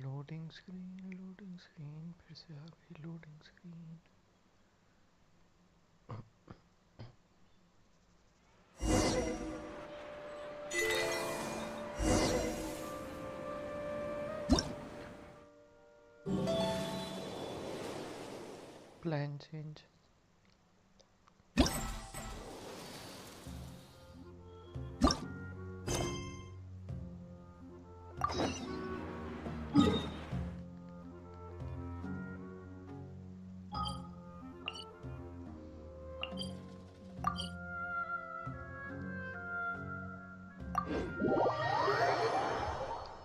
Loading screen फिर से आ गई लोडिंग स्क्रीन। Plan change.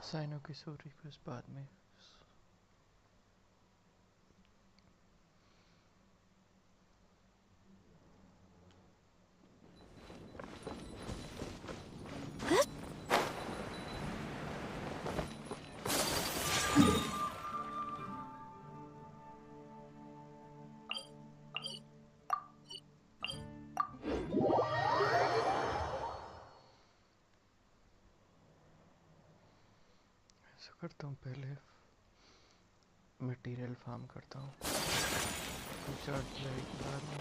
साइनो की सॉरी को इस बाद में। करता हूँ पहले मटेरियल फार्म करता हूँ चार्ज लाइट बाद में।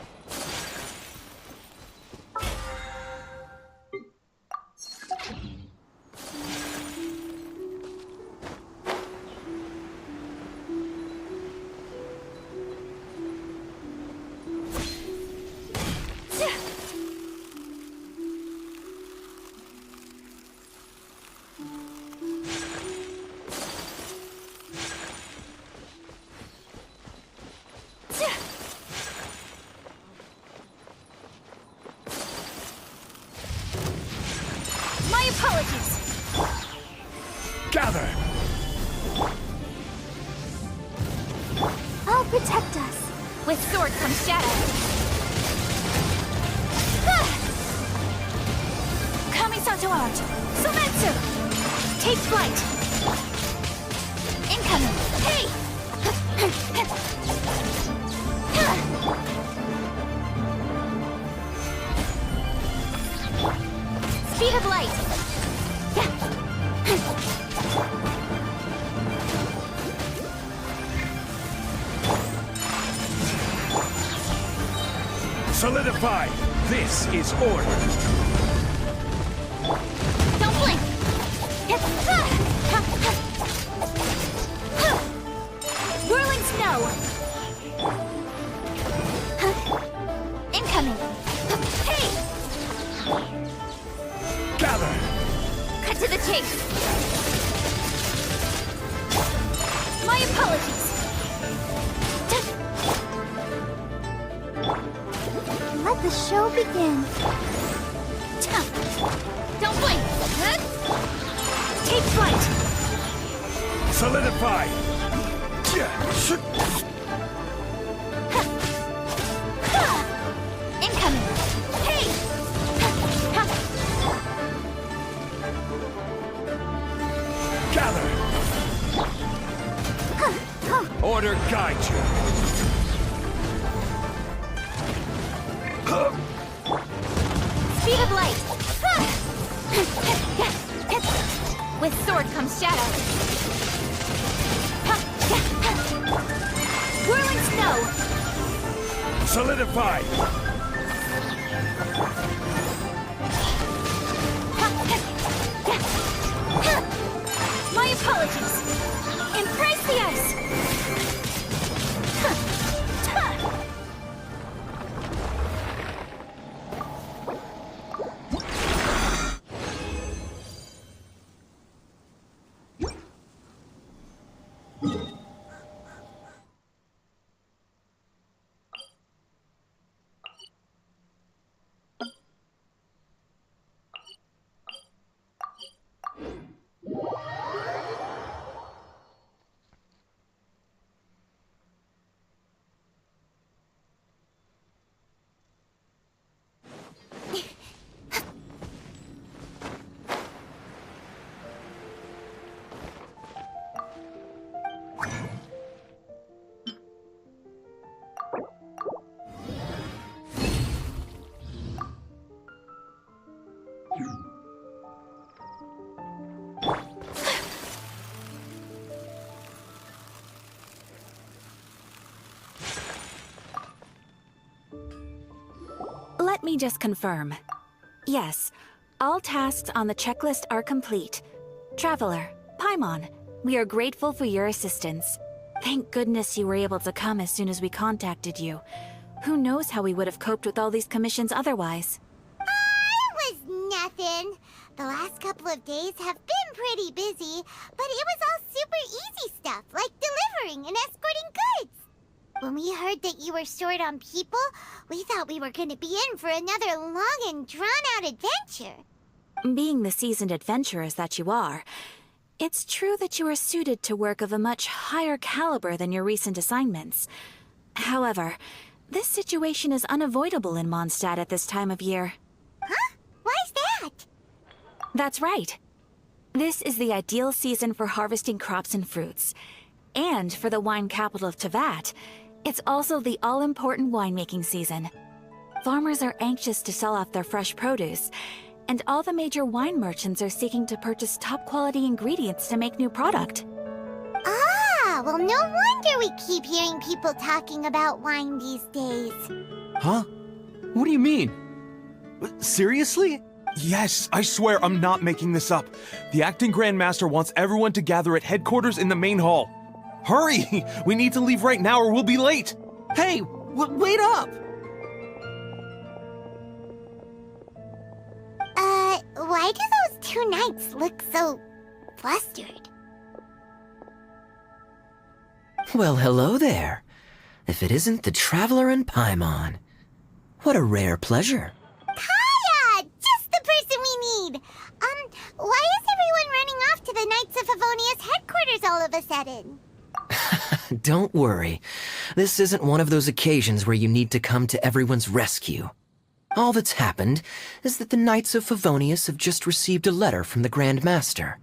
Solidify! This is order! Don't blink! Whirling snow! Incoming! Hey! Gather! Cut to the chase! My apologies! Let the show begin. Don't blink. Take flight. Solidify. Incoming. Hey. Gather. Order guide you. Speed of light! With sword comes shadow. Whirling snow! Solidify! My apologies! Embrace the ice! me just confirm. Yes, all tasks on the checklist are complete. Traveler, Paimon, we are grateful for your assistance. Thank goodness you were able to come as soon as we contacted you. Who knows how we would have coped with all these commissions otherwise? It was nothing. The last couple of days have been pretty busy, but it was all super easy stuff, like delivering and escorting goods. When we heard that you were short on people, we thought we were going to be in for another long and drawn-out adventure. Being the seasoned adventurers that you are, it's true that you are suited to work of a much higher caliber than your recent assignments. However, this situation is unavoidable in Mondstadt at this time of year. Huh? Why's that? That's right. This is the ideal season for harvesting crops and fruits. And for the wine capital of Teyvat, it's also the all-important winemaking season. Farmers are anxious to sell off their fresh produce, and all the major wine merchants are seeking to purchase top-quality ingredients to make new product. Ah, well, no wonder we keep hearing people talking about wine these days. Huh? What do you mean? Seriously? Yes, I swear I'm not making this up. The acting Grandmaster wants everyone to gather at headquarters in the main hall. Hurry! We need to leave right now or we'll be late! Hey, wait up! Why do those two knights look so flustered? Well, hello there. If it isn't the Traveler and Paimon. What a rare pleasure. Hiya! Just the person we need! Why is everyone running off to the Knights of Favonia's headquarters all of a sudden? Don't worry. This isn't one of those occasions where you need to come to everyone's rescue. All that's happened is that the Knights of Favonius have just received a letter from the Grand Master.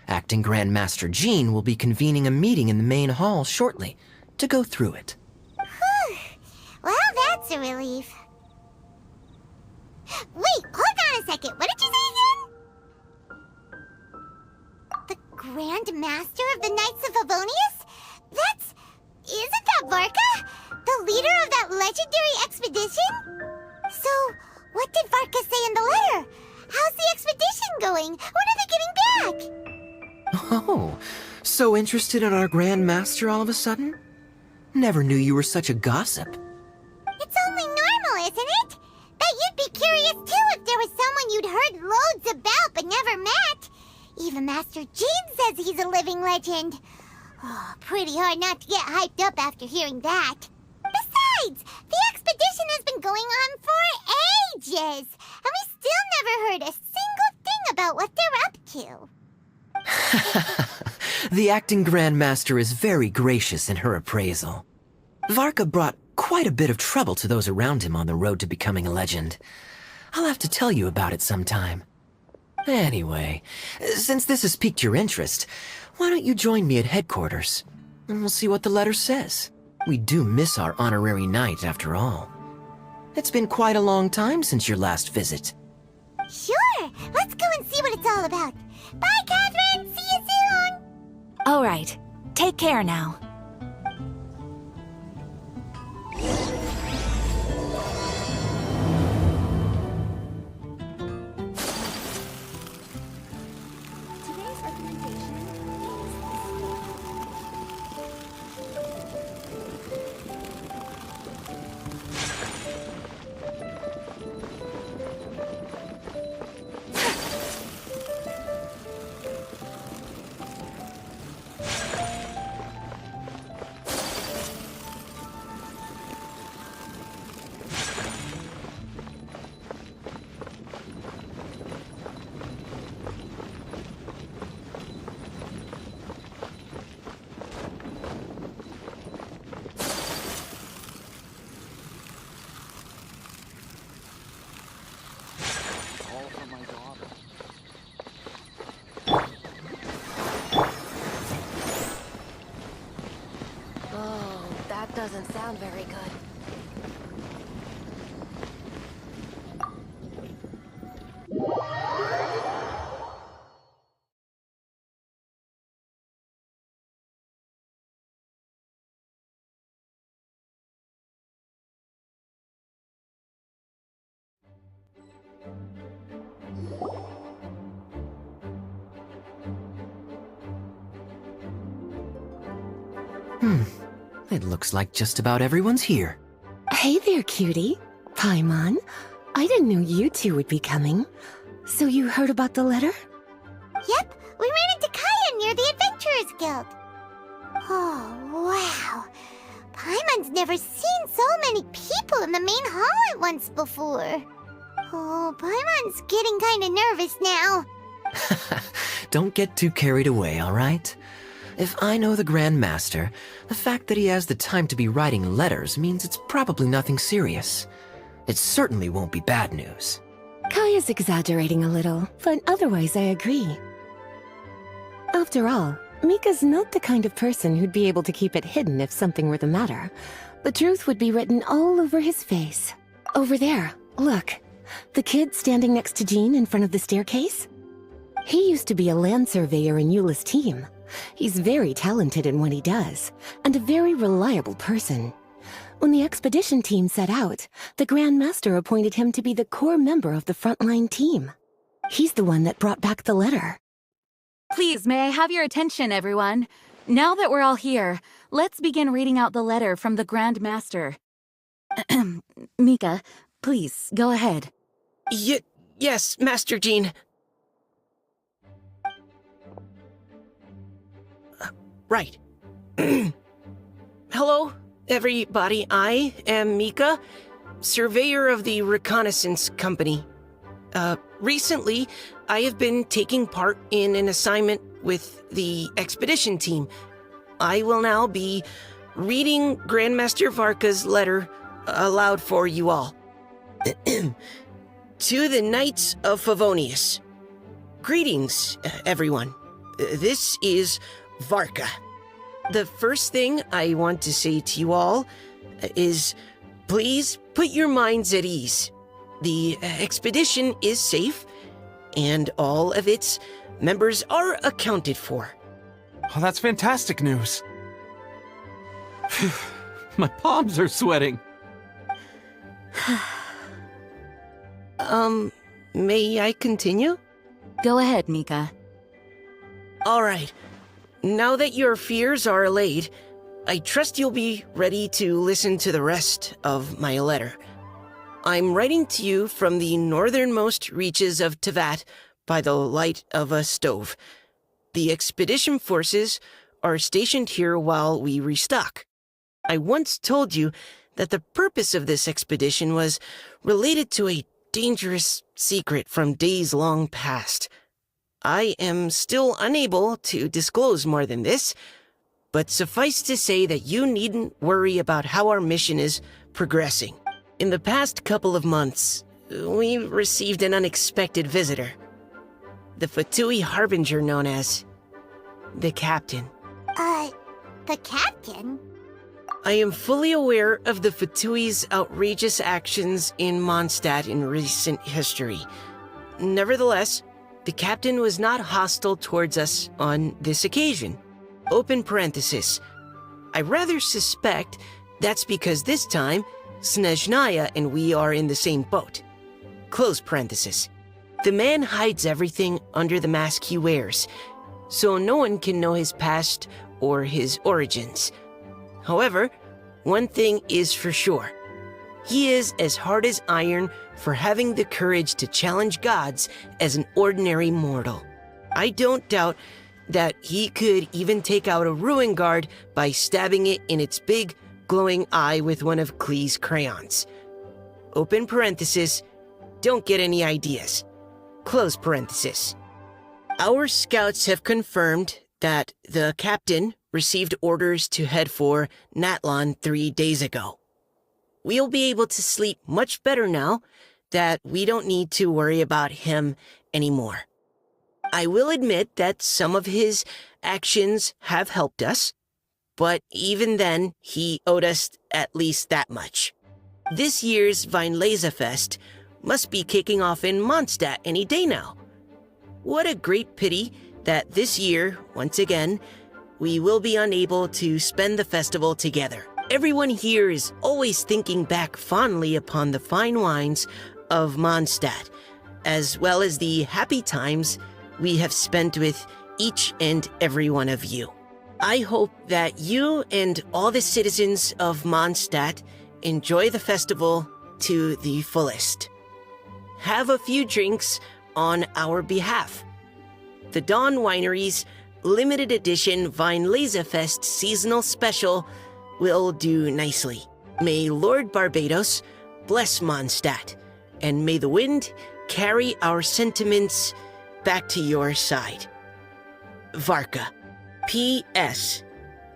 Acting Grand Master Jean will be convening a meeting in the main hall shortly to go through it. Whew. Well, that's a relief. Wait, hold on a second. What did you say again? The Grand Master of the Knights of Favonius? Isn't that Varka? The leader of that legendary expedition? So, what did Varka say in the letter? How's the expedition going? When are they getting back? Oh, so interested in our Grand Master all of a sudden? Never knew you were such a gossip. It's only normal, isn't it? Bet you'd be curious too if there was someone you'd heard loads about but never met. Even Master Jean says he's a living legend. Oh, pretty hard not to get hyped up after hearing that. Besides, the expedition has been going on for ages, and we still never heard a single thing about what they're up to. The acting Grand Master is very gracious in her appraisal. Varka brought quite a bit of trouble to those around him on the road to becoming a legend. I'll have to tell you about it sometime. Anyway, since this has piqued your interest, why don't you join me at headquarters, and we'll see what the letter says. We do miss our honorary knight, after all. It's been quite a long time since your last visit. Sure, let's go and see what it's all about. Bye, Catherine! See you soon! All right, take care now. Doesn't sound very good. It looks like just about everyone's here. Hey there, cutie. Paimon. I didn't know you two would be coming. So you heard about the letter? Yep, we ran into Kaya near the Adventurers Guild. Oh, wow. Paimon's never seen so many people in the main hall at once before. Oh, Paimon's getting kinda nervous now. Don't get too carried away, all right? If I know the Grand Master, the fact that he has the time to be writing letters means it's probably nothing serious. It certainly won't be bad news. Kaya's exaggerating a little, but otherwise I agree. After all, Mika's not the kind of person who'd be able to keep it hidden if something were the matter. The truth would be written all over his face. Over there, look. The kid standing next to Jean in front of the staircase? He used to be a land surveyor in Eula's team. He's very talented in what he does, and a very reliable person. When the expedition team set out, the Grand Master appointed him to be the core member of the frontline team. He's the one that brought back the letter. Please, may I have your attention, everyone? Now that we're all here, let's begin reading out the letter from the Grand Master. Mika, please, go ahead. Yes, Master Jean. Right. Hello, everybody. I am Mika, surveyor of the Reconnaissance Company. Recently, I have been taking part in an assignment with the expedition team. I will now be reading Grandmaster Varka's letter aloud for you all. To the Knights of Favonius. Greetings, everyone. This is Varka. The first thing I want to say to you all is please put your minds at ease. The expedition is safe, and all of its members are accounted for. Oh, that's fantastic news. My palms are sweating. May I continue? Go ahead, Mika. All right. Now that your fears are allayed, I trust you'll be ready to listen to the rest of my letter. I'm writing to you from the northernmost reaches of Tevat by the light of a stove. The expedition forces are stationed here while we restock. I once told you that the purpose of this expedition was related to a dangerous secret from days long past. I am still unable to disclose more than this, but suffice to say that you needn't worry about how our mission is progressing. In the past couple of months, we received an unexpected visitor. The Fatui Harbinger known as the Captain. The Captain? I am fully aware of the Fatui's outrageous actions in Mondstadt in recent history. Nevertheless, the Captain was not hostile towards us on this occasion. Open parenthesis. I rather suspect that's because this time, Snezhnaya and we are in the same boat. Close parenthesis. The man hides everything under the mask he wears, so no one can know his past or his origins. However, one thing is for sure. He is as hard as iron for having the courage to challenge gods as an ordinary mortal. I don't doubt that he could even take out a ruin guard by stabbing it in its big, glowing eye with one of Klee's crayons. Open parenthesis, don't get any ideas. Close parenthesis. Our scouts have confirmed that the Captain received orders to head for Natlon 3 days ago. We'll be able to sleep much better now that we don't need to worry about him anymore. I will admit that some of his actions have helped us, but even then, he owed us at least that much. This year's Weinlesefest must be kicking off in Mondstadt any day now. What a great pity that this year, once again, we will be unable to spend the festival together. Everyone here is always thinking back fondly upon the fine wines of Mondstadt, as well as the happy times we have spent with each and every one of you. I hope that you and all the citizens of Mondstadt enjoy the festival to the fullest. Have a few drinks on our behalf. The Dawn Winery's limited edition Weinlesefest seasonal special will do nicely. May Lord Barbados bless Mondstadt, and may the wind carry our sentiments back to your side. Varka. P.S.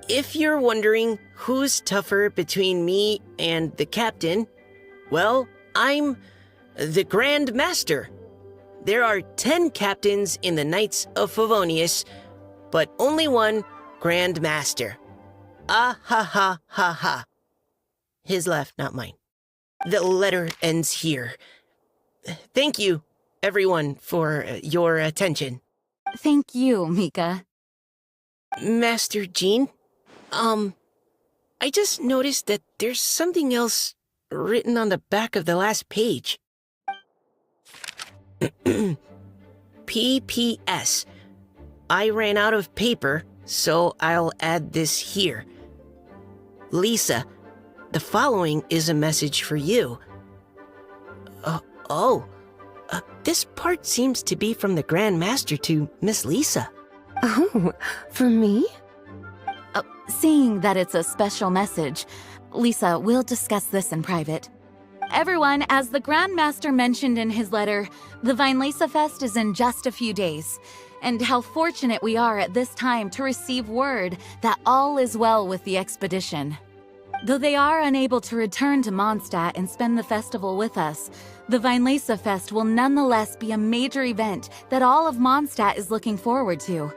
If you're wondering who's tougher between me and the captain, well, I'm the Grand Master. There are 10 captains in the Knights of Favonius, but only one Grand Master. Ah ha ha ha ha. His laugh, not mine. The letter ends here. Thank you, everyone, for your attention. Thank you, Mika. Master Jean, I just noticed that there's something else written on the back of the last page. P.P.S. I ran out of paper, so I'll add this here. Lisa, the following is a message for you. This part seems to be from the Grand Master to Miss Lisa. Oh, for me? Seeing that it's a special message, Lisa, we'll discuss this in private. Everyone, as the Grand Master mentioned in his letter, the Weinlesefest is in just a few days, and how fortunate we are at this time to receive word that all is well with the expedition. Though they are unable to return to Mondstadt and spend the festival with us, the Weinlesefest will nonetheless be a major event that all of Mondstadt is looking forward to.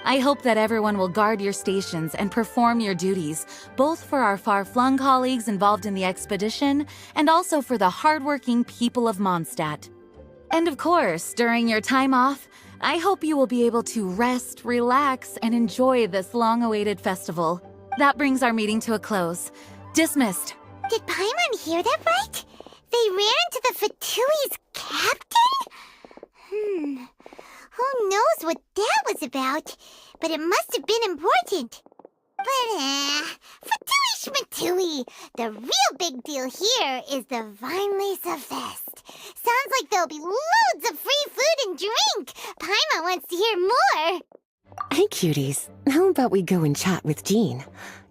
I hope that everyone will guard your stations and perform your duties, both for our far-flung colleagues involved in the expedition and also for the hardworking people of Mondstadt. And of course, during your time off, I hope you will be able to rest, relax, and enjoy this long-awaited festival. That brings our meeting to a close. Dismissed. Did Paimon hear that right? They ran to the Fatui's captain? Who knows what that was about? But it must have been important. But, Fatui Schmatui! The real big deal here is the Weinlesefest. Sounds like there'll be loads of free food and drink. Paimon wants to hear more. Hey, cuties. How about we go and chat with Jean?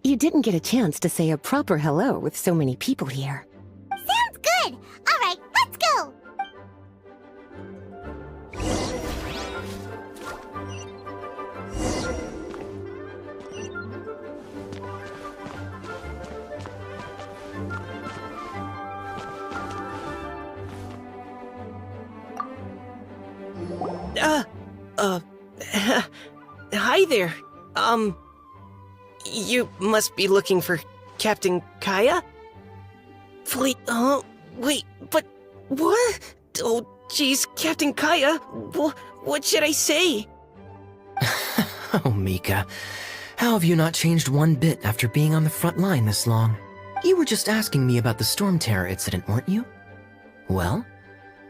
You didn't get a chance to say a proper hello with so many people here. Sounds good. All right, let's go. Hi there. You must be looking for Captain Kaya? Wait, but what? Oh, jeez, Captain Kaya, what should I say? Oh, Mika. How have you not changed one bit after being on the front line this long? You were just asking me about the Storm Terror incident, weren't you? Well,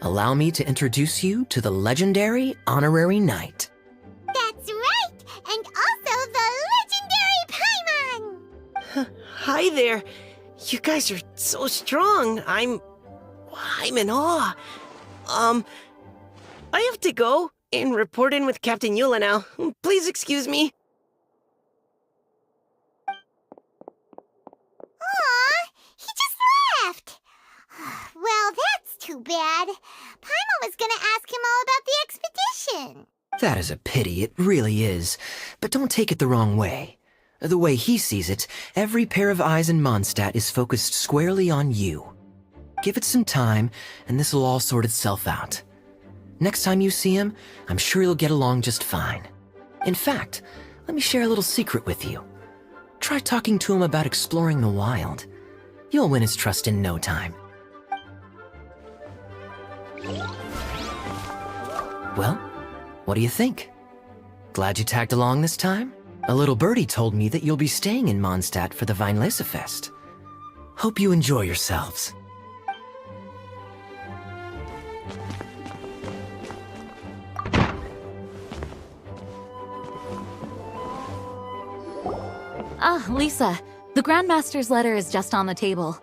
allow me to introduce you to the legendary Honorary Knight. That's right, and also the legendary Paimon. Hi there. You guys are so strong. I'm in awe. I have to go and report in with Captain Eula now. Please excuse me. Aw, he just left. Well, that's too bad. Paimon was gonna ask him all about the expedition. That is a pity, it really is. But don't take it the wrong way. The way he sees it, every pair of eyes in Mondstadt is focused squarely on you. Give it some time, and this will all sort itself out. Next time you see him, I'm sure you'll get along just fine. In fact, let me share a little secret with you. Try talking to him about exploring the wild. You'll win his trust in no time. Well, what do you think? Glad you tagged along this time? A little birdie told me that you'll be staying in Mondstadt for the Weinlesefest. Hope you enjoy yourselves. Ah, Lisa, the Grandmaster's letter is just on the table.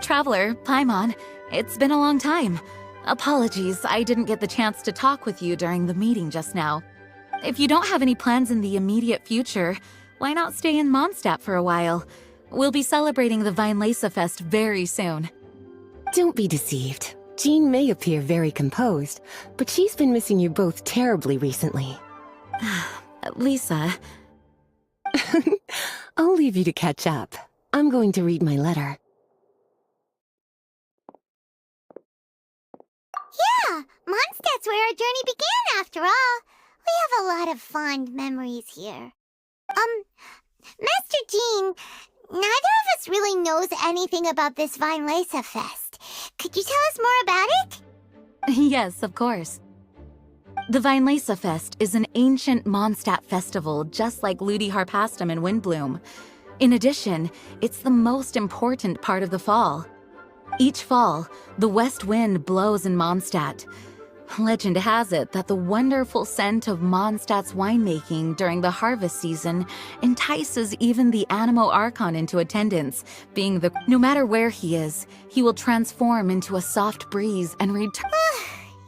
Traveler, Paimon, it's been a long time. Apologies, I didn't get the chance to talk with you during the meeting just now. If you don't have any plans in the immediate future, why not stay in Mondstadt for a while? We'll be celebrating the Vinelesa Fest very soon. Don't be deceived. Jean may appear very composed, but she's been missing you both terribly recently. Lisa... I'll leave you to catch up. I'm going to read my letter. Yeah, Mondstadt's where our journey began after all. We have a lot of fond memories here. Master Jean, neither of us really knows anything about this Vinelesa Fest. Could you tell us more about it? Yes, of course. The Vinelesa Fest is an ancient Mondstadt festival just like Ludi Harpastum and Windbloom. In addition, it's the most important part of the fall. Each fall, the west wind blows in Mondstadt. Legend has it that the wonderful scent of Mondstadt's winemaking during the harvest season entices even the Animo Archon into attendance, no matter where he is, he will transform into a soft breeze and return.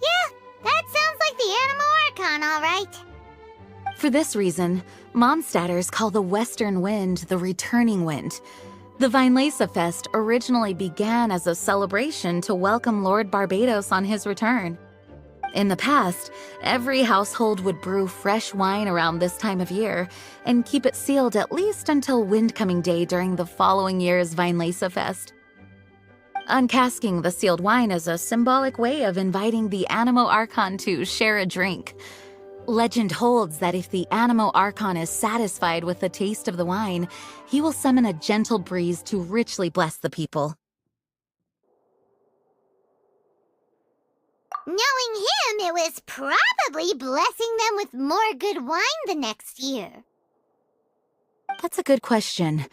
Yeah, that sounds like the Animo Archon, all right. For this reason, Mondstadters call the western wind the returning wind. The Vinelesa Fest originally began as a celebration to welcome Lord Barbados on his return. In the past, every household would brew fresh wine around this time of year and keep it sealed at least until Windcoming Day during the following year's Vinelesa Fest. Uncasking the sealed wine is a symbolic way of inviting the Animo Archon to share a drink. Legend holds that if the Animo Archon is satisfied with the taste of the wine, he will summon a gentle breeze to richly bless the people. Knowing him, it was probably blessing them with more good wine the next year. That's a good question.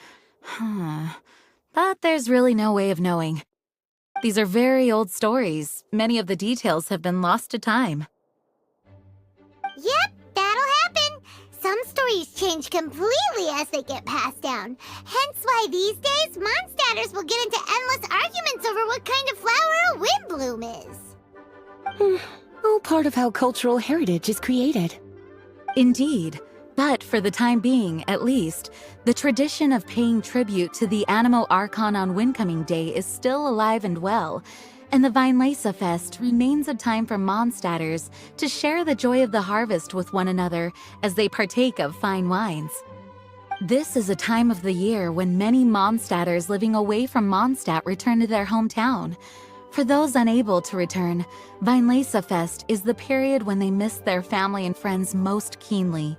But there's really no way of knowing. These are very old stories. Many of the details have been lost to time. Yep, that'll happen. Some stories change completely as they get passed down. Hence why these days, Mondstadters will get into endless arguments over what kind of flower a windbloom is. All part of how cultural heritage is created. Indeed. But for the time being, at least, the tradition of paying tribute to the Animo Archon on Windcoming Day is still alive and well, and the Vinelesa Fest remains a time for Mondstadters to share the joy of the harvest with one another as they partake of fine wines. This is a time of the year when many Mondstadters living away from Mondstadt return to their hometown. For those unable to return, Vinelesa Fest is the period when they miss their family and friends most keenly.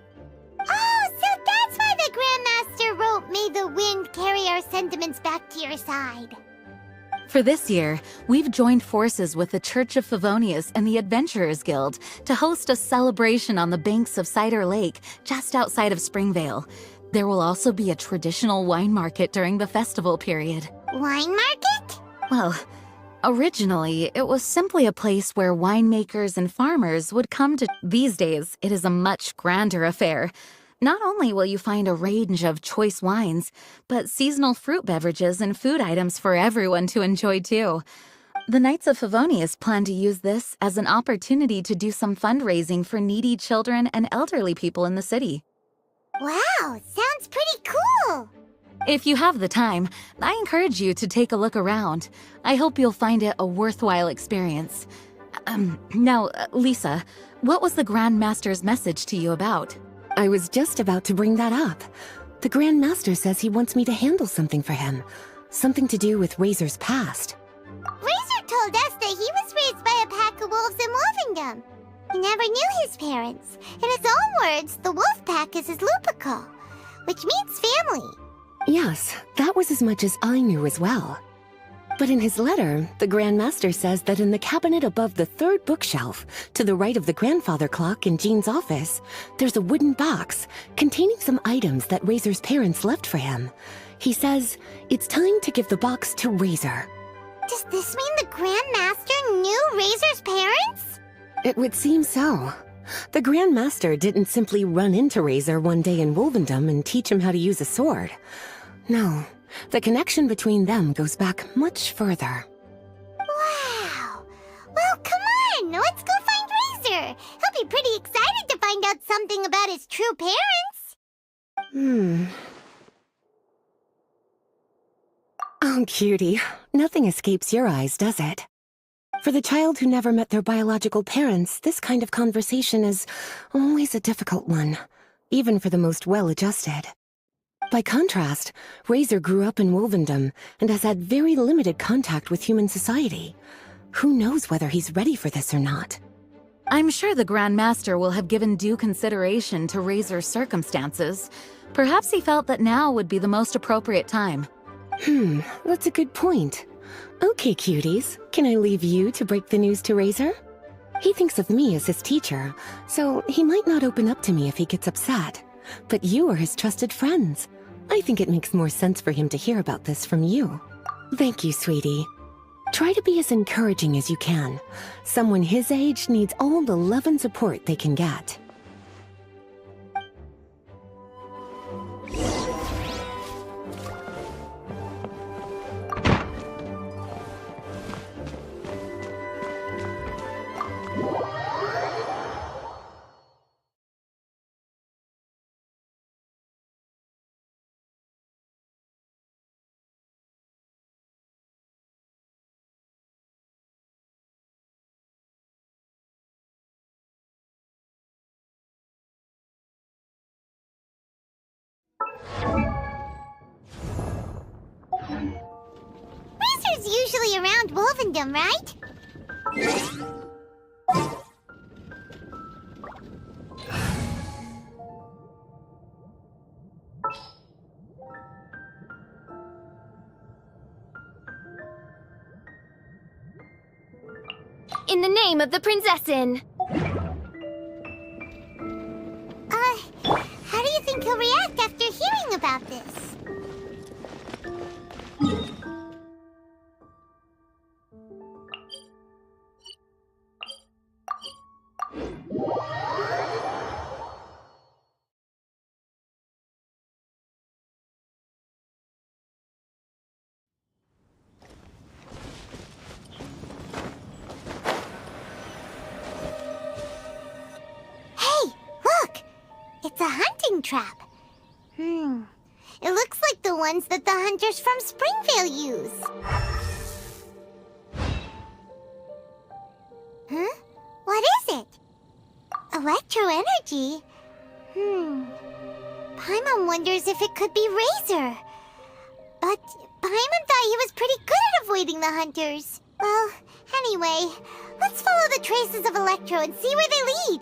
Oh, so that's why the Grandmaster wrote, "May the wind carry our sentiments back to your side." For this year, we've joined forces with the Church of Favonius and the Adventurers Guild to host a celebration on the banks of Cider Lake just outside of Springvale. There will also be a traditional wine market during the festival period. Wine market? Well, originally, it was simply a place where winemakers and farmers would come to. These days, it is a much grander affair. Not only will you find a range of choice wines, but seasonal fruit beverages and food items for everyone to enjoy too. The Knights of Favonius plan to use this as an opportunity to do some fundraising for needy children and elderly people in the city. Wow, sounds pretty cool! If you have the time, I encourage you to take a look around. I hope you'll find it a worthwhile experience. Now, Lisa, what was the Grandmaster's message to you about? I was just about to bring that up. The Grand Master says he wants me to handle something for him. Something to do with Razor's past. Razor told us that he was raised by a pack of wolves in Wolfendom. He never knew his parents. In his own words, the wolf pack is his lupical, which means family. Yes, that was as much as I knew as well. But in his letter, the Grand Master says that in the cabinet above the third bookshelf, to the right of the grandfather clock in Jean's office, there's a wooden box containing some items that Razor's parents left for him. He says it's time to give the box to Razor. Does this mean the Grand Master knew Razor's parents? It would seem so. The Grand Master didn't simply run into Razor one day in Wolvendom and teach him how to use a sword. No, the connection between them goes back much further. Wow! Well, come on! Let's go find Razor! He'll be pretty excited to find out something about his true parents! Oh, cutie. Nothing escapes your eyes, does it? For the child who never met their biological parents, this kind of conversation is always a difficult one, even for the most well-adjusted. By contrast, Razor grew up in Wolvendom and has had very limited contact with human society. Who knows whether he's ready for this or not? I'm sure the Grand Master will have given due consideration to Razor's circumstances. Perhaps he felt that now would be the most appropriate time. That's a good point. Okay, cuties, can I leave you to break the news to Razor? He thinks of me as his teacher, so he might not open up to me if he gets upset. But you are his trusted friends. I think it makes more sense for him to hear about this from you. Thank you, sweetie. Try to be as encouraging as you can. Someone his age needs all the love and support they can get. Razor's usually around Wolvendom, right? In the name of the Prinzessin! How do you think he'll react after hearing about this? Hey, look! It's a hunting trap. It looks like the ones that the hunters from Springvale use. Huh? What is it? Electro energy? Paimon wonders if it could be Razor. But Paimon thought he was pretty good at avoiding the hunters. Well, anyway, let's follow the traces of Electro and see where they lead.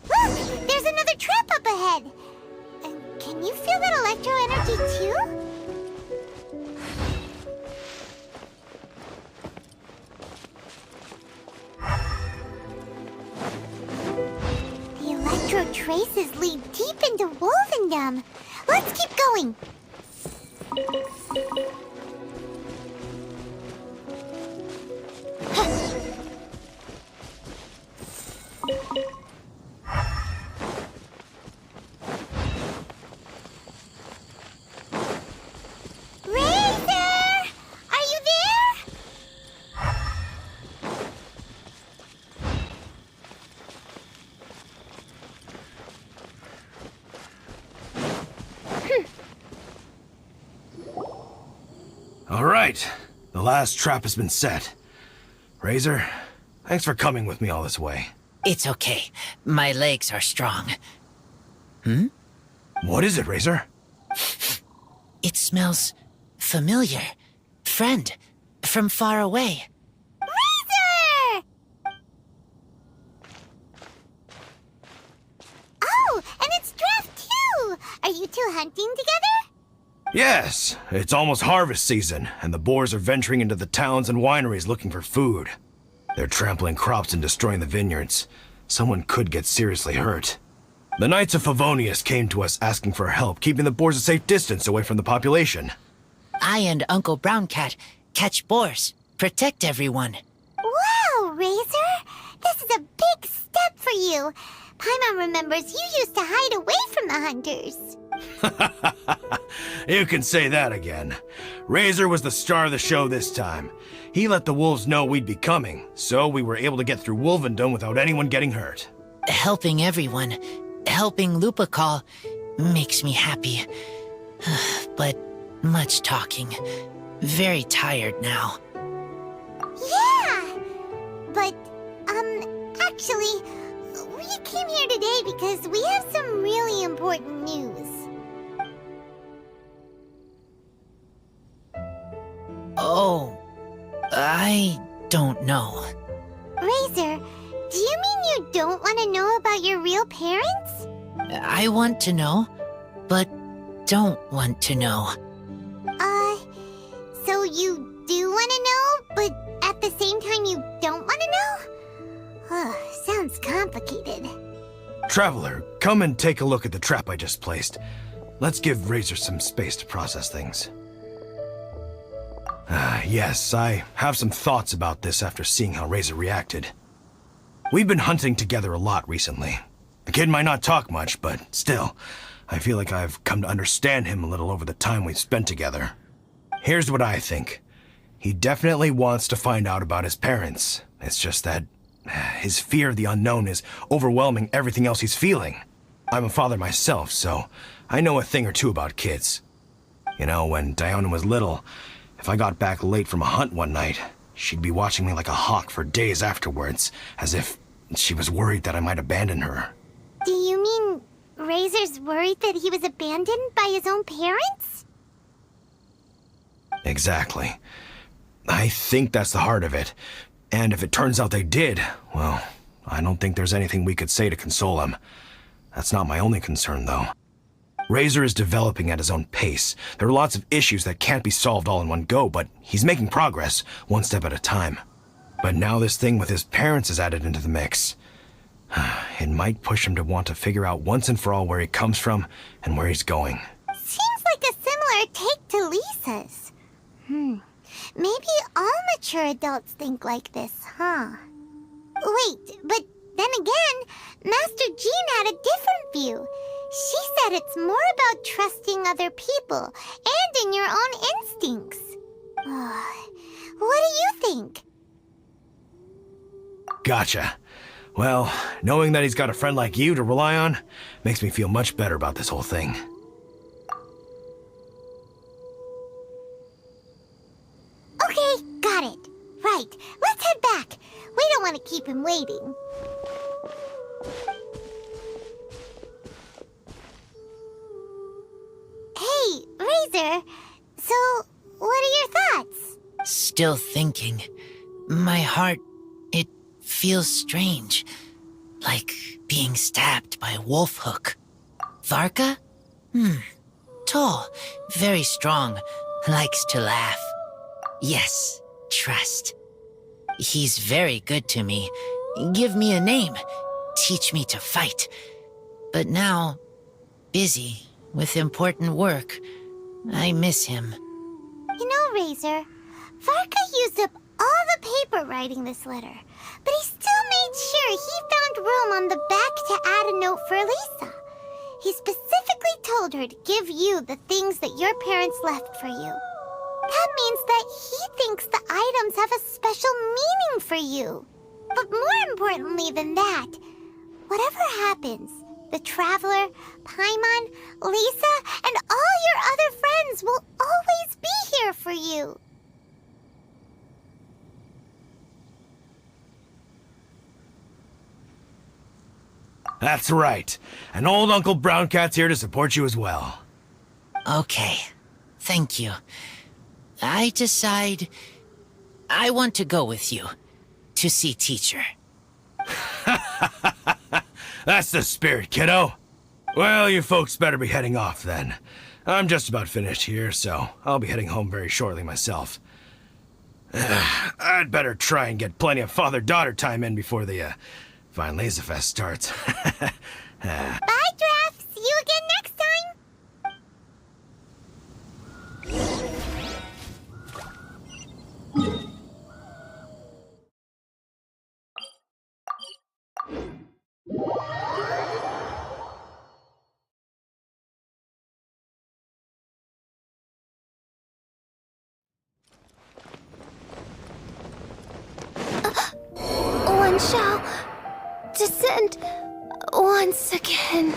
Look! There's another trap up ahead! Can you feel that electro energy too? The electro traces lead deep into Wolvendom. Let's keep going! Razor! Are you there? All right, the last trap has been set. Razor, thanks for coming with me all this way. It's okay. My legs are strong. What is it, Razor? It smells familiar. Friend, from far away. Razor! Oh, and it's Draft too! Are you two hunting together? Yes, it's almost harvest season, and the boars are venturing into the towns and wineries looking for food. They're trampling crops and destroying the vineyards. Someone could get seriously hurt. The Knights of Favonius came to us asking for help keeping the boars a safe distance away from the population. I and Uncle Brown Cat catch boars, protect everyone. Wow, Razor! This is a big step for you. Paimon remembers you used to hide away from the hunters. You can say that again. Razor was the star of the show this time. He let the wolves know we'd be coming, so we were able to get through Wolvendom without anyone getting hurt. Helping everyone, helping Lupical, makes me happy. But much talking. Very tired now. Yeah! But, actually, we came here today because we have some really important news. Oh, I don't know. Razor, do you mean you don't want to know about your real parents? I want to know, but don't want to know. So you do want to know, but at the same time you don't want to know? Sounds complicated. Traveler, come and take a look at the trap I just placed. Let's give Razor some space to process things. Yes, I have some thoughts about this after seeing how Razor reacted. We've been hunting together a lot recently. The kid might not talk much, but still, I feel like I've come to understand him a little over the time we've spent together. Here's what I think. He definitely wants to find out about his parents. It's just that his fear of the unknown is overwhelming everything else he's feeling. I'm a father myself, so I know a thing or two about kids. You know, when Diona was little, if I got back late from a hunt one night, she'd be watching me like a hawk for days afterwards, as if she was worried that I might abandon her. Do you mean Razor's worried that he was abandoned by his own parents? Exactly. I think that's the heart of it. And if it turns out they did, well, I don't think there's anything we could say to console him. That's not my only concern, though. Razor is developing at his own pace. There are lots of issues that can't be solved all in one go, but he's making progress, one step at a time. But now this thing with his parents is added into the mix. It might push him to want to figure out once and for all where he comes from and where he's going. Seems like a similar take to Lisa's. Maybe all mature adults think like this, huh? Wait, but then again, Master Jean had a different view. She said it's more about trusting other people and in your own instincts. What do you think? Gotcha. Well, knowing that he's got a friend like you to rely on makes me feel much better about this whole thing. Okay, got it. Right, let's head back. We don't want to keep him waiting. Hey, Razor. So, what are your thoughts? Still thinking. My heart, it feels strange. Like being stabbed by a wolf hook. Varka? Tall, very strong, likes to laugh. Yes, trust. He's very good to me. Give me a name. Teach me to fight. But now, busy with important work. I miss him. You know, Razor, Varka used up all the paper writing this letter, but he still made sure he found room on the back to add a note for Lisa. He specifically told her to give you the things that your parents left for you. That means that he thinks the items have a special meaning for you. But more importantly than that, whatever happens, the Traveler, Paimon, Lisa, and all your other friends will always be here for you. That's right. And old Uncle Brown Cat's here to support you as well. Okay, thank you. I decide I want to go with you to see teacher. That's the spirit, kiddo. Well, you folks better be heading off then. I'm just about finished here, so I'll be heading home very shortly myself. I'd better try and get plenty of father-daughter time in before the Fine Laserfest starts. Bye, Draft. See you again next time. One shall descend once again.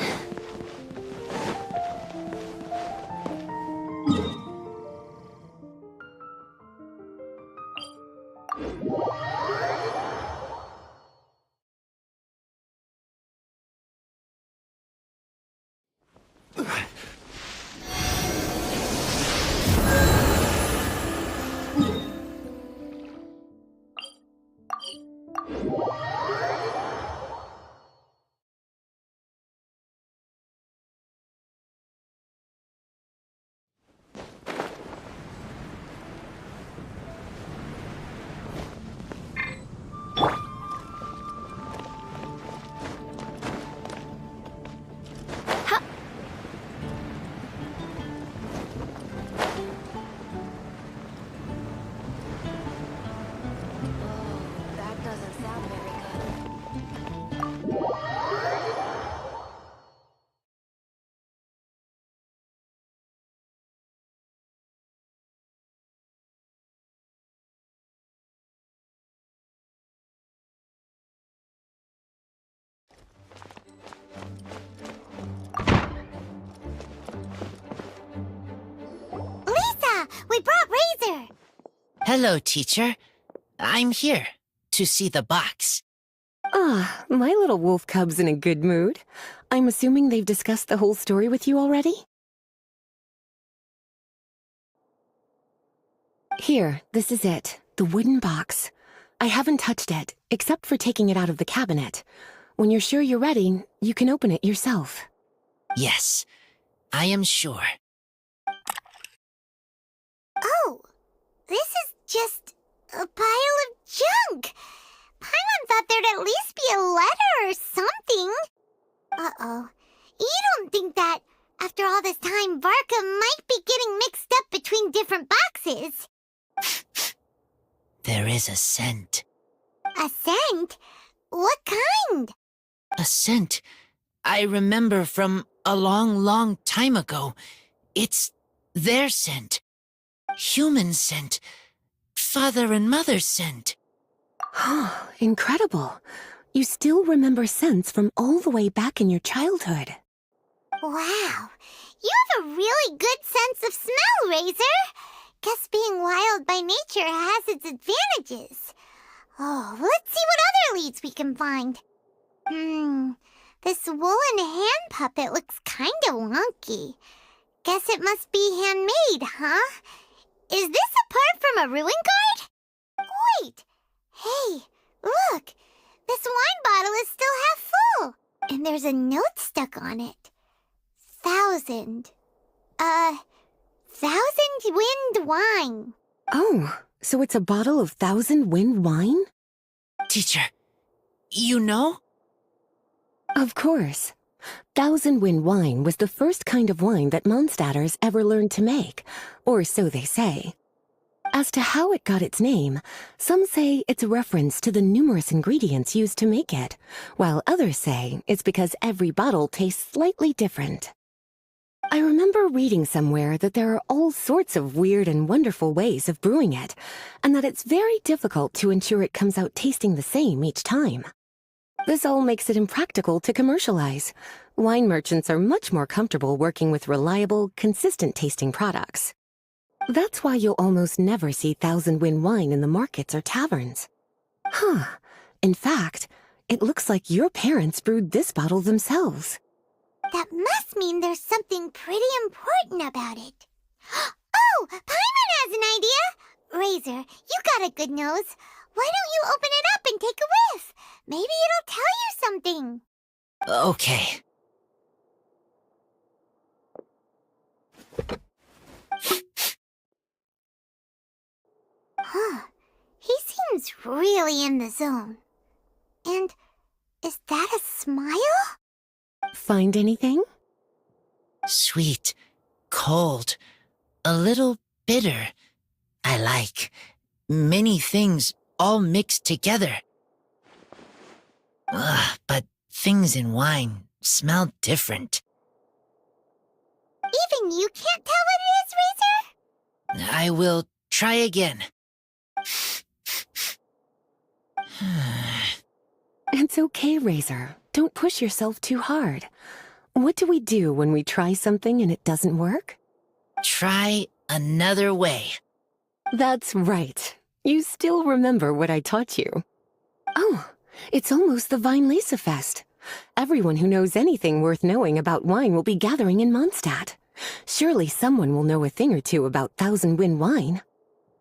Lisa, we brought Razor. Hello, teacher. I'm here to see the box. Ah, my little wolf cub's in a good mood. I'm assuming they've discussed the whole story with you already? Here, this is it. The wooden box. I haven't touched it, except for taking it out of the cabinet. When you're sure you're ready, you can open it yourself. Yes, I am sure. Oh, this is just a pile of junk. Paimon thought there'd at least be a letter or something. Uh-oh. You don't think that, after all this time, Varka might be getting mixed up between different boxes? There is a scent. A scent? What kind? A scent I remember from a long, long time ago. It's their scent. Human scent. Father and mother scent. Incredible. You still remember scents from all the way back in your childhood. Wow. You have a really good sense of smell, Razor. Guess being wild by nature has its advantages. Oh, let's see what other leads we can find. This woolen hand puppet looks kinda wonky. Guess it must be handmade, huh? Is this a part from a ruin guard? Wait! Hey, look! This wine bottle is still half full! And there's a note stuck on it. 1,000 wind wine. Oh, so it's a bottle of 1,000 wind wine? Teacher, you know? Of course. 1,000 wind wine was the first kind of wine that Mondstadters ever learned to make, or so they say. As to how it got its name, some say it's a reference to the numerous ingredients used to make it, while others say it's because every bottle tastes slightly different. I remember reading somewhere that there are all sorts of weird and wonderful ways of brewing it, and that it's very difficult to ensure it comes out tasting the same each time. This all makes it impractical to commercialize. Wine merchants are much more comfortable working with reliable, consistent-tasting products. That's why you'll almost never see 1,000 wind wine in the markets or taverns. In fact, it looks like your parents brewed this bottle themselves. That must mean there's something pretty important about it. Oh, Paimon has an idea! Razor, you got a good nose. Why don't you open it up and take a whiff? Maybe it'll tell you something. Okay. He seems really in the zone. And Is that a smile? Find anything? Sweet, cold, a little bitter. I like many things all mixed together. Ugh, but things in wine smell different. Even you can't tell what it is, Razor? I will try again. It's okay, Razor. Don't push yourself too hard. What do we do when we try something and it doesn't work? Try another way. That's right. You still remember what I taught you. Oh, it's almost the Weinlese Fest. Everyone who knows anything worth knowing about wine will be gathering in Mondstadt. Surely someone will know a thing or two about Thousand Wind wine.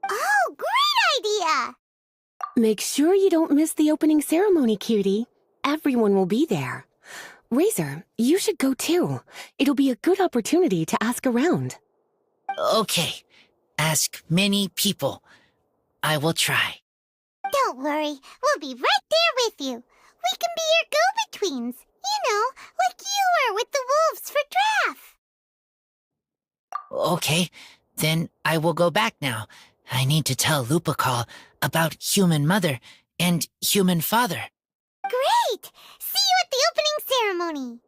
Oh, great idea! Make sure you don't miss the opening ceremony, cutie. Everyone will be there. Razor, you should go too. It'll be a good opportunity to ask around. Okay, ask many people. I will try. Don't worry, we'll be right there with you. We can be your go-betweens. You know, like you were with the wolves for Draff. Okay, then I will go back now. I need to tell Lupacall about Human Mother and Human Father. Great! See you at the opening ceremony.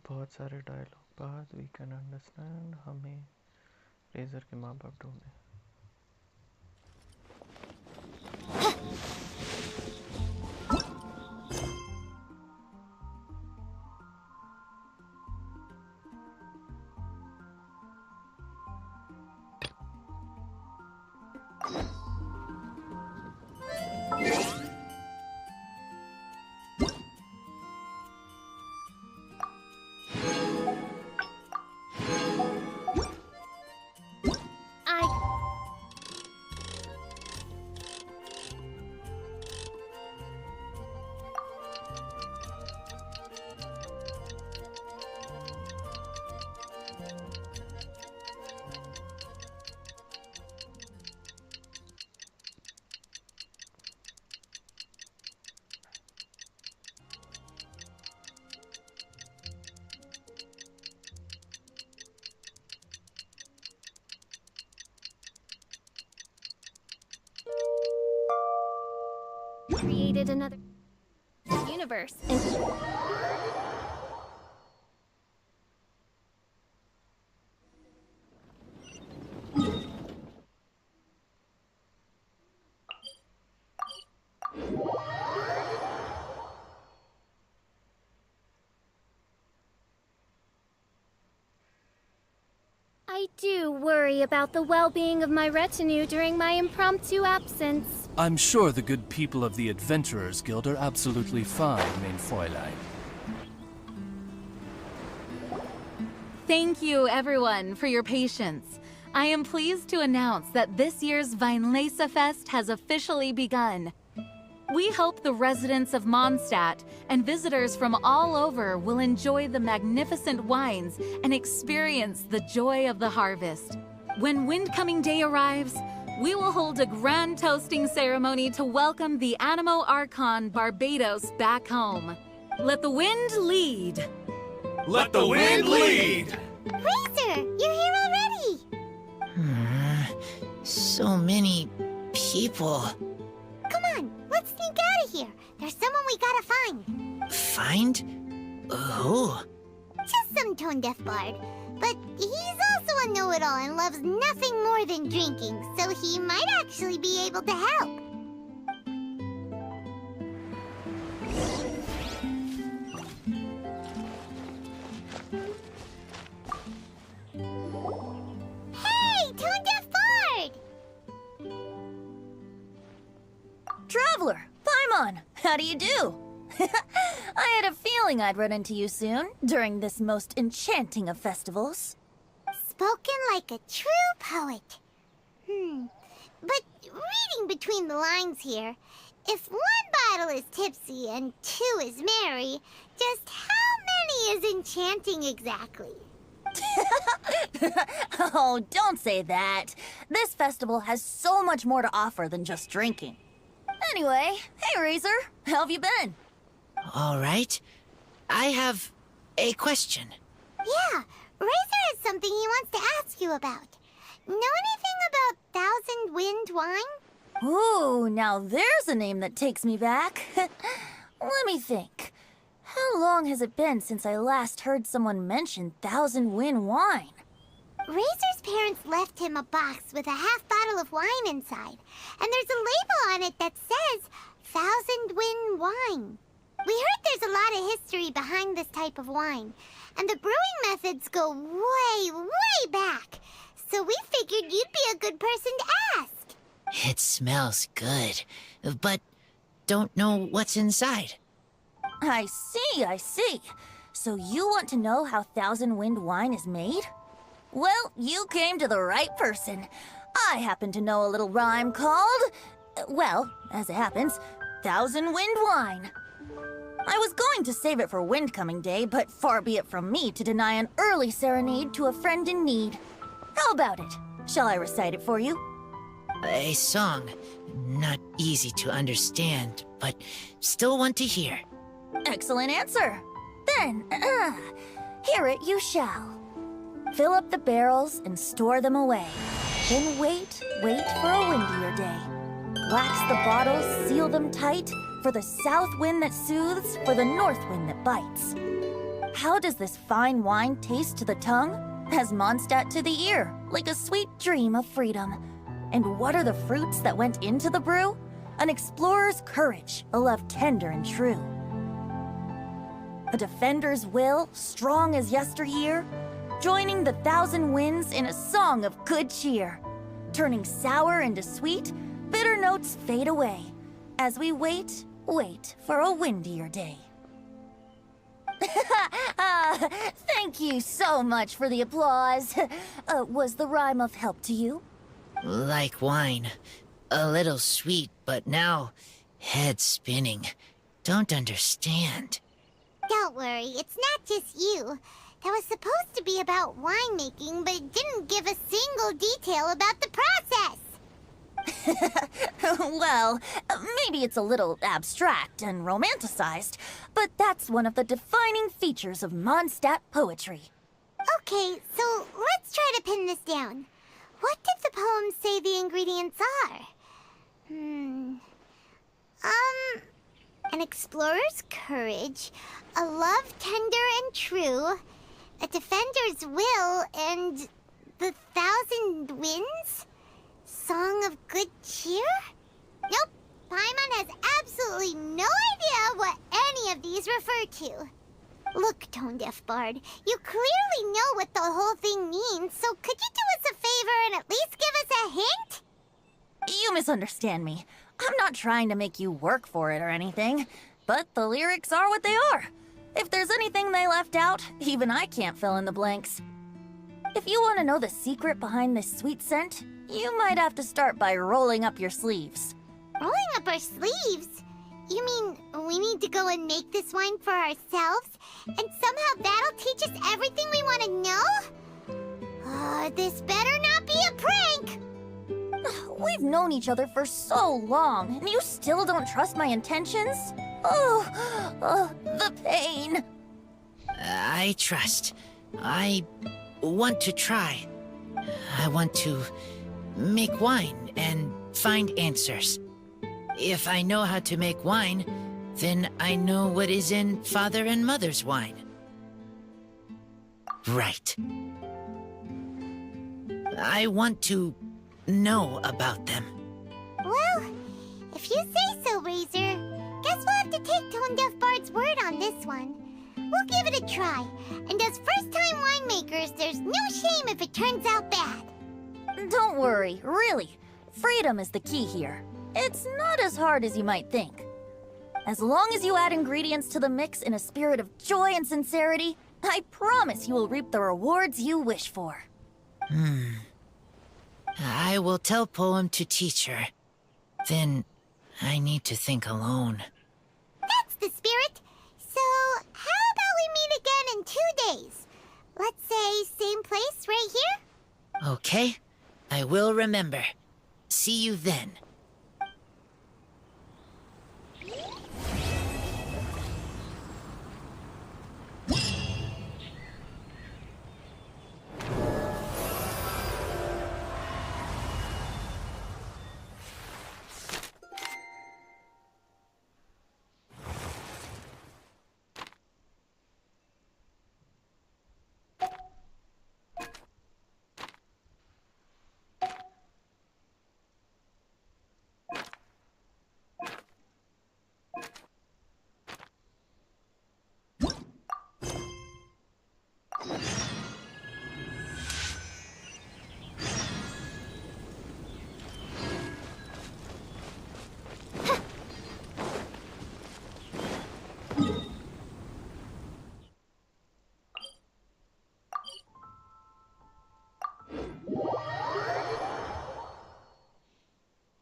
बहुत सारे dialogue बाद we can understand हमें razor के माँ बाप ढूंढे. Created another universe. I do worry about the well-being of my retinue during my impromptu absence. I'm sure the good people of the Adventurers Guild are absolutely fine, mein Fräulein. Thank you, everyone, for your patience. I am pleased to announce that this year's Weinlese Fest has officially begun. We hope the residents of Mondstadt and visitors from all over will enjoy the magnificent wines and experience the joy of the harvest. When Windcoming Day arrives, we will hold a grand toasting ceremony to welcome the Animo Archon Barbados back home. Let the wind lead! Let the wind lead! Razor, you're here already! So many people. Come on, let's sneak out of here. There's someone we gotta find. Find? Who? Just some tone-deaf bard. But he's also a know-it-all and loves nothing more than drinking, so he might actually be able to help. Hey, tone-deaf bard! Traveler, Paimon, how do you do? I had a feeling I'd run into you soon, during this most enchanting of festivals. Spoken like a true poet. But reading between the lines here, if one bottle is tipsy and two is merry, just how many is enchanting exactly? Oh, don't say that. This festival has so much more to offer than just drinking. Anyway, hey Razor, how have you been? All right. I have a question. Yeah, Razor has something he wants to ask you about. Know anything about Thousand Wind wine? Ooh, now there's a name that takes me back. Let me think. How long has it been since I last heard someone mention Thousand Wind wine? Razor's parents left him a box with a half bottle of wine inside, and there's a label on it that says Thousand Wind wine. We heard there's a lot of history behind this type of wine, and the brewing methods go way, way back. So we figured you'd be a good person to ask. It smells good, but don't know what's inside. I see. So you want to know how Thousand Wind wine is made? Well, you came to the right person. I happen to know a little rhyme called, well, as it happens, Thousand Wind wine. I was going to save it for Windcoming Day, but far be it from me to deny an early serenade to a friend in need. How about it? Shall I recite it for you? A song. Not easy to understand, but still want to hear. Excellent answer. Then, hear it you shall. Fill up the barrels and store them away. Then wait for a windier day. Wax the bottles, seal them tight, for the south wind that soothes, for the north wind that bites. How does this fine wine taste to the tongue? As Mondstadt to the ear, like a sweet dream of freedom. And what are the fruits that went into the brew? An explorer's courage, a love tender and true. A defender's will, strong as yesteryear, joining the thousand winds in a song of good cheer. Turning sour into sweet, bitter notes fade away, as we wait for a windier day. Thank you so much for the applause. Was the rhyme of help to you? Like wine. A little sweet, but now head spinning. Don't understand. Don't worry, it's not just you. That was supposed to be about winemaking, but it didn't give a single detail about the process. Well, maybe it's a little abstract and romanticized, but that's one of the defining features of Mondstadt poetry. Okay, so let's try to pin this down. What did the poem say the ingredients are? An explorer's courage, a love tender and true, a defender's will, and the thousand winds? Song of good cheer? Nope, Paimon has absolutely no idea what any of these refer to. Look, Tone Deaf Bard, you clearly know what the whole thing means, so could you do us a favor and at least give us a hint? You misunderstand me. I'm not trying to make you work for it or anything, but the lyrics are what they are. If there's anything they left out, even I can't fill in the blanks. If you want to know the secret behind this sweet scent, you might have to start by rolling up your sleeves. Rolling up our sleeves? You mean we need to go and make this wine for ourselves, and somehow that'll teach us everything we want to know? This better not be a prank! We've known each other for so long, and you still don't trust my intentions? Oh, the pain. I trust. I want to try. I want to make wine and find answers. If I know how to make wine, then I know what is in Father and Mother's wine. Right. I want to know about them. Well, if you say so, Razor, guess we'll have to take Tone Deaf Bard's word on this one. We'll give it a try, and as first-time winemakers, there's no shame if it turns out bad. Don't worry, really. Freedom is the key here. It's not as hard as you might think. As long as you add ingredients to the mix in a spirit of joy and sincerity, I promise you will reap the rewards you wish for. I will tell Poem to teach her. Then I need to think alone. That's the spirit. So, how about we meet again in 2 days? Let's say same place right here? Okay, I will remember. See you then.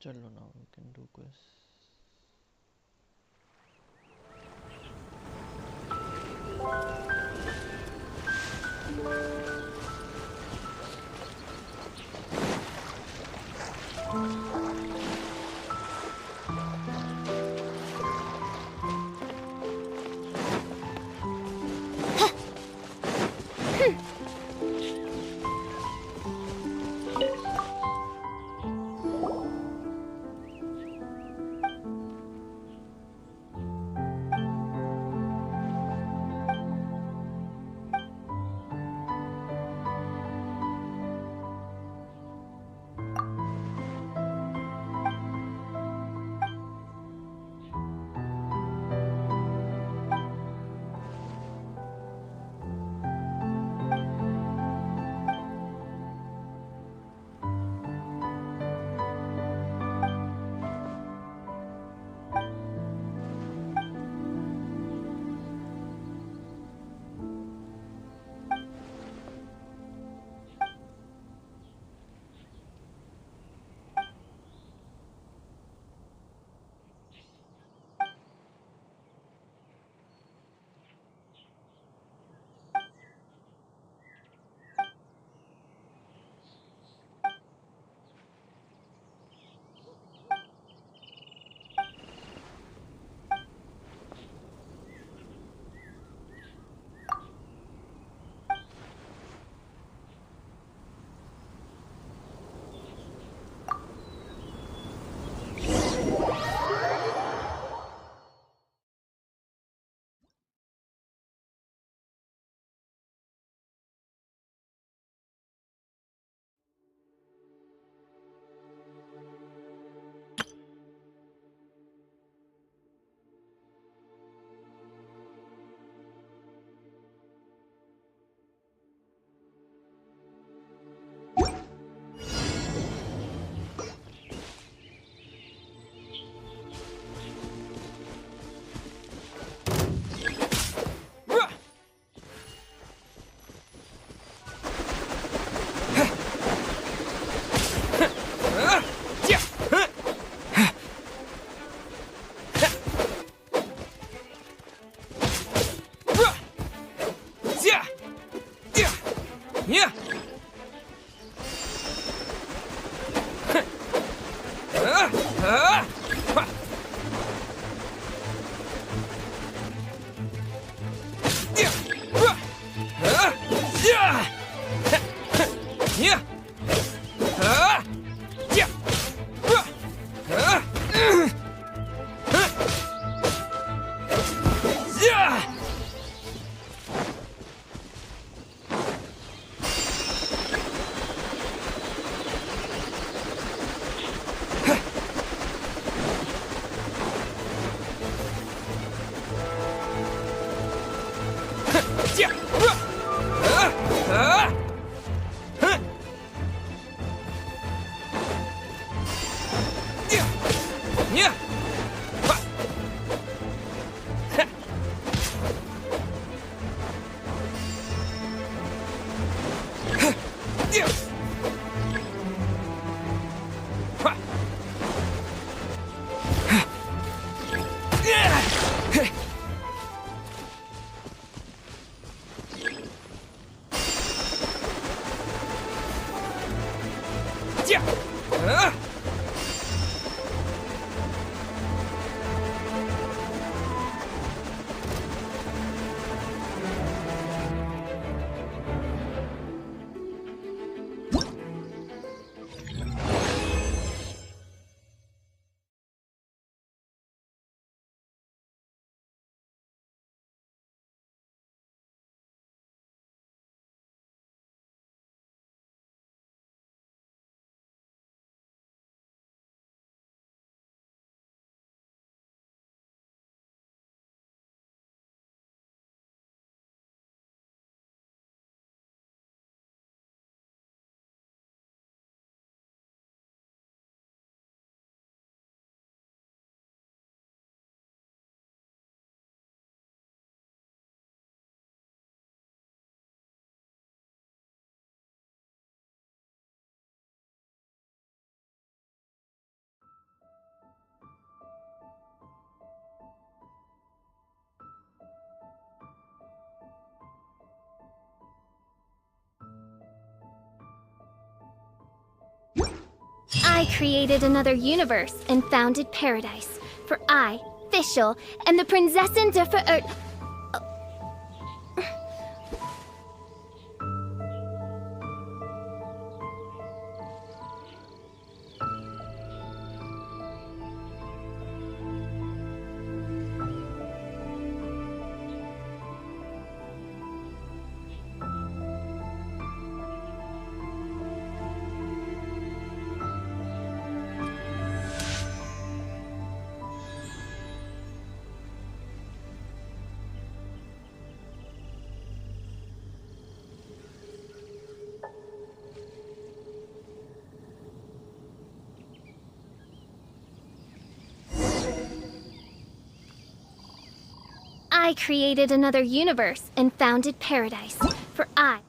चलो now we can do quiz. I created another universe and founded paradise. For I, Fischl, and the Prinzessin der I created another universe and founded paradise. For I...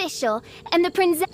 Fischl, and the Princess...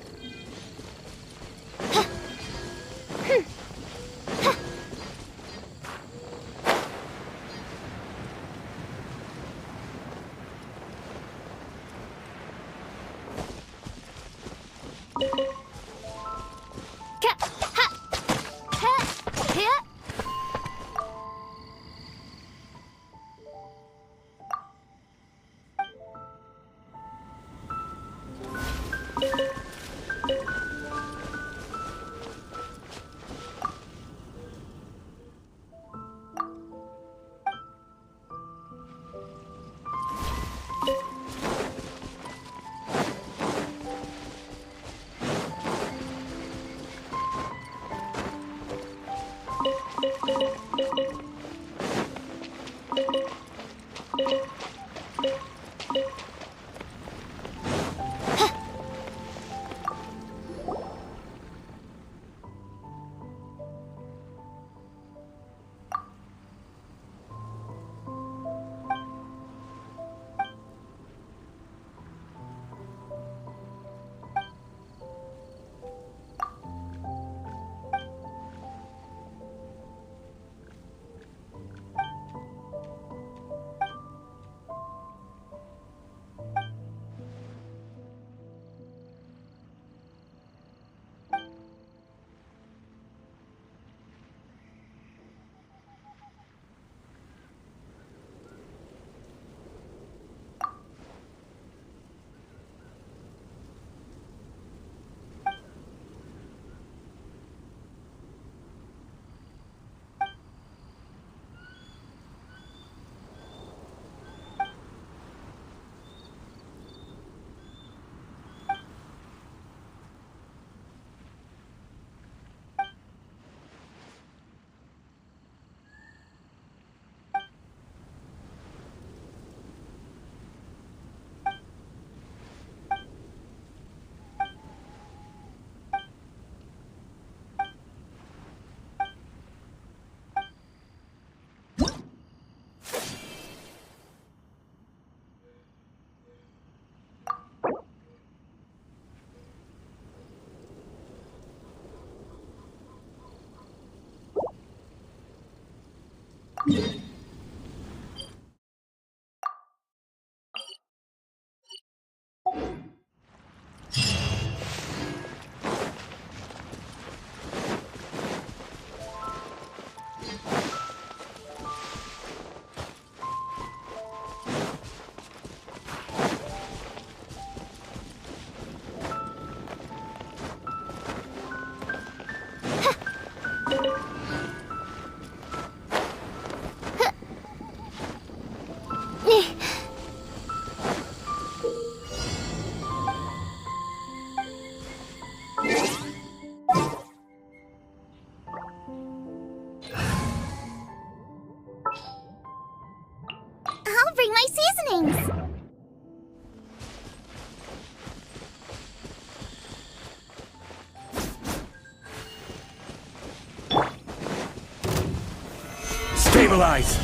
Stabilize!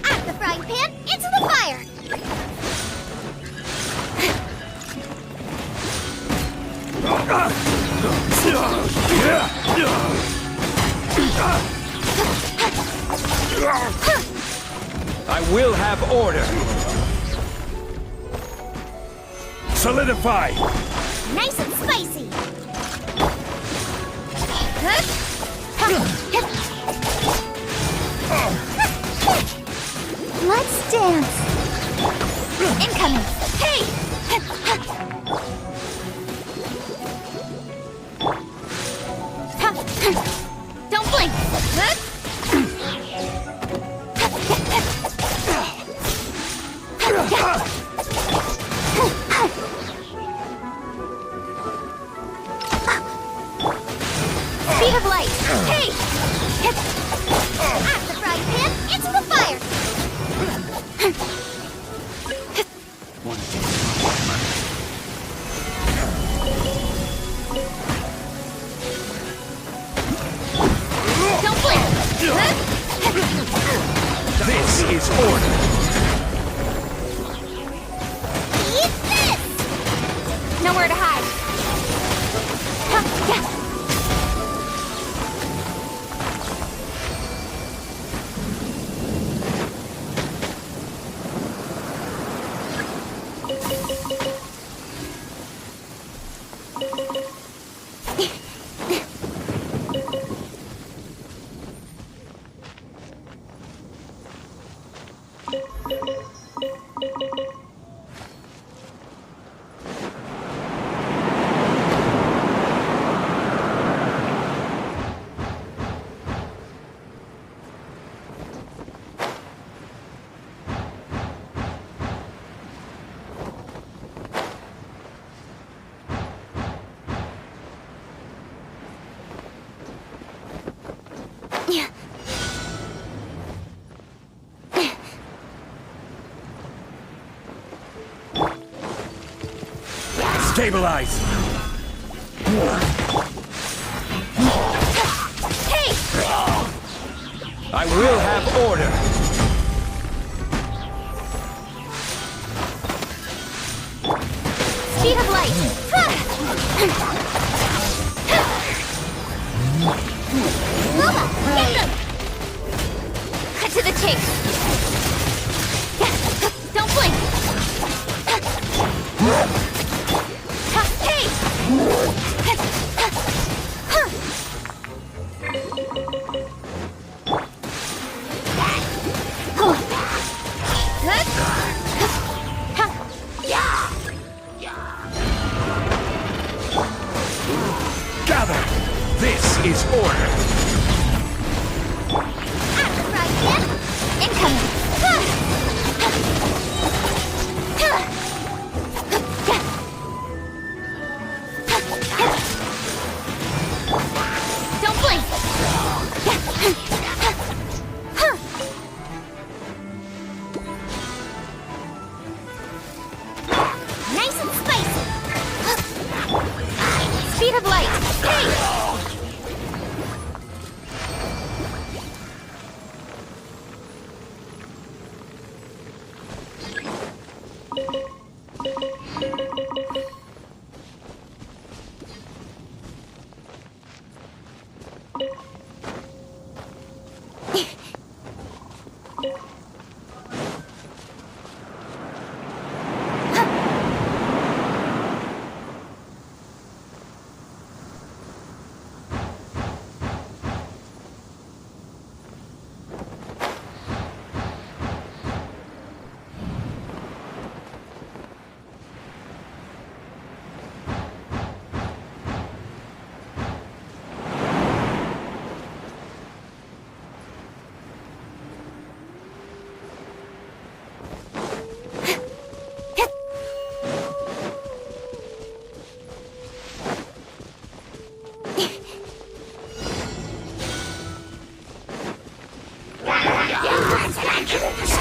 At the frying pan, into the fire! I will have order! Solidify! Nice and spicy! Let's dance! Incoming! Hey! Don't blink! Speed of light! Hey! At the frying pan, into the fire! Don't blink! This is order! Eat this! Nowhere to hide. Stabilize! Hey! I will have order! Speed of light! Luma, get them! Cut to the chase! Don't blink! Hey! Gather! This is order! At the frying pan, incoming! Don't blink! Nice and spicy! Speed of light! Hey!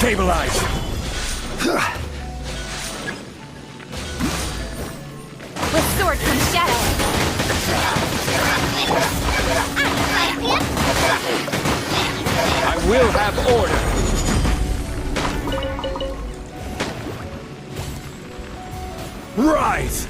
Stabilize! With sword comes shadow. I will have order. Rise!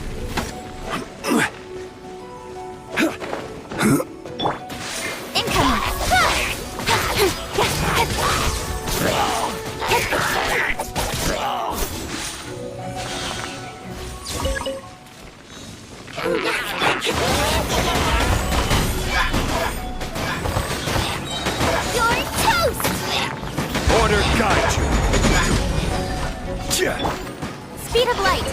Order guide you. Speed of light.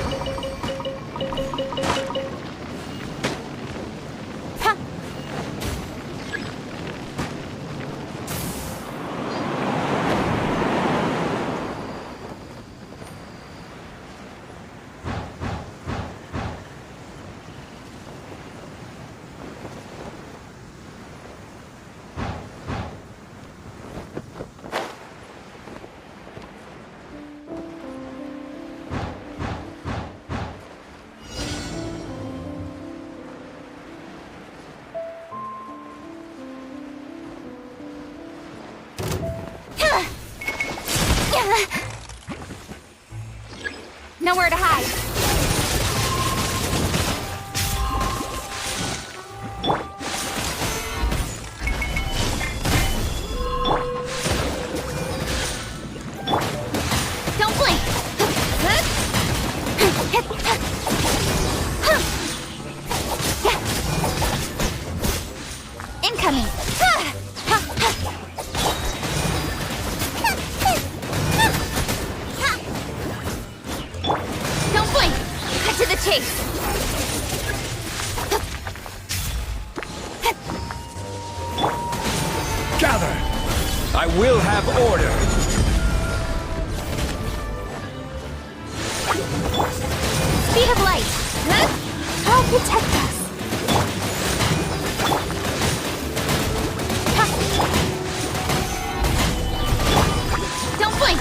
Nowhere to hide. Don't blink. Incoming. Don't blink! Cut to the chase! Gather! I will have order. Speed of light! I'll protect us! Don't blink!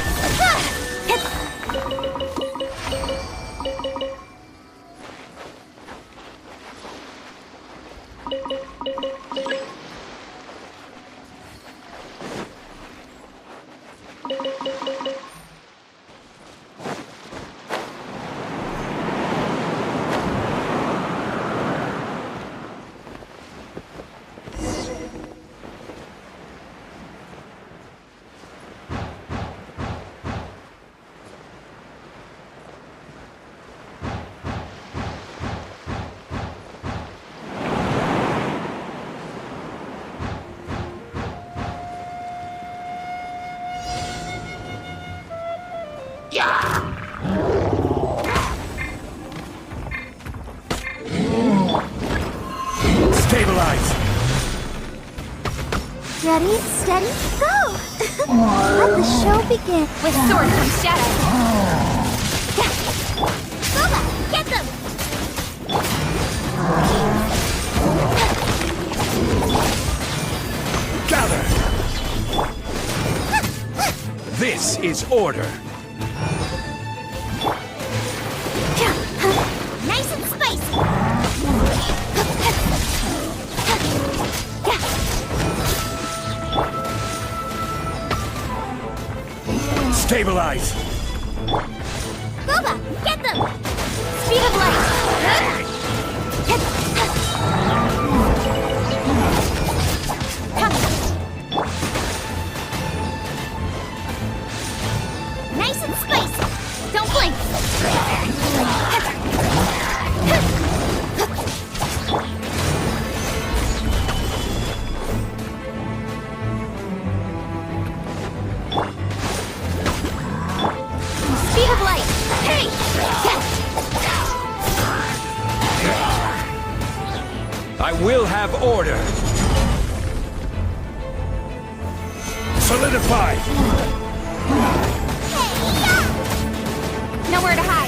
Stabilize! Ready, steady, go! Let the show begin. With sword comes shadow! Boba, get them! Gather! This is order. Nice and spicy! Stabilize! Boba, get them! Speed of light! Nice and spicy! Don't blink! Speed of light! Hey! I will have order. Solidify! Nowhere to hide!